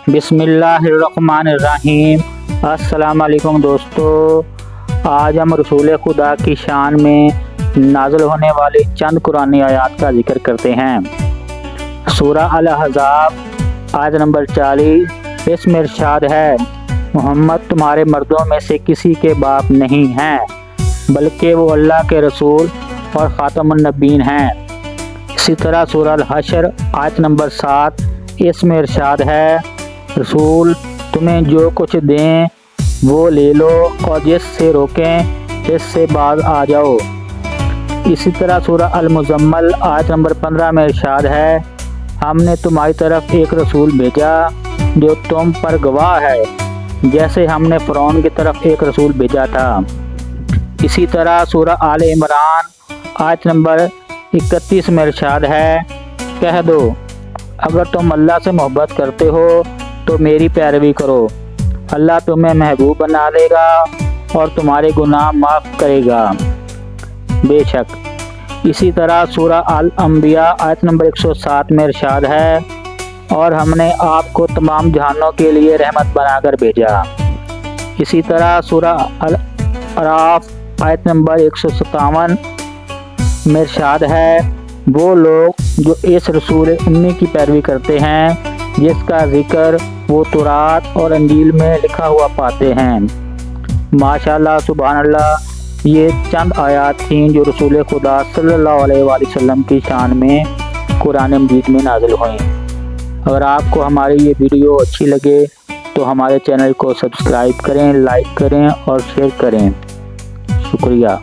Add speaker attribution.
Speaker 1: بسم اللہ الرحمن الرحیم۔ السلام علیکم دوستو، آج ہم رسول خدا کی شان میں نازل ہونے والی چند قرآنی آیات کا ذکر کرتے ہیں۔ سورہ الاحزاب آیت نمبر 40، اس میں ارشاد ہے، محمد تمہارے مردوں میں سے کسی کے باپ نہیں ہیں بلکہ وہ اللہ کے رسول اور خاتم النبیین ہیں۔ اسی طرح سورہ الحشر آیت نمبر 7، اس میں ارشاد ہے، رسول تمہیں جو کچھ دیں وہ لے لو اور جس سے روکیں اس سے باز آ جاؤ۔ اسی طرح سورہ المزمل آیت نمبر 15 میں ارشاد ہے، ہم نے تمہاری طرف ایک رسول بھیجا جو تم پر گواہ ہے، جیسے ہم نے فرعون کی طرف ایک رسول بھیجا تھا۔ اسی طرح سورہ آل عمران آیت نمبر 31 میں ارشاد ہے، کہہ دو اگر تم اللہ سے محبت کرتے ہو تو میری پیروی کرو، اللہ تمہیں محبوب بنا لے گا اور تمہارے گناہ معاف کرے گا بے شک۔ اسی طرح سورہ الانبیاء آیت نمبر 107 میں ارشاد ہے، اور ہم نے آپ کو تمام جہانوں کے لیے رحمت بنا کر بھیجا۔ اسی طرح سورہ الاعراف آیت نمبر 157 میں ارشاد ہے، وہ لوگ جو اس رسول امی کی پیروی کرتے ہیں جس کا ذکر وہ تورات اور انجیل میں لکھا ہوا پاتے ہیں۔ ماشاءاللہ، سبحان اللہ، یہ چند آیات تھیں جو رسول خدا صلی اللہ علیہ وآلہ وسلم کی شان میں قرآن مجید میں نازل ہوئیں۔ اگر آپ کو ہماری یہ ویڈیو اچھی لگے تو ہمارے چینل کو سبسکرائب کریں، لائک کریں اور شیئر کریں۔ شکریہ۔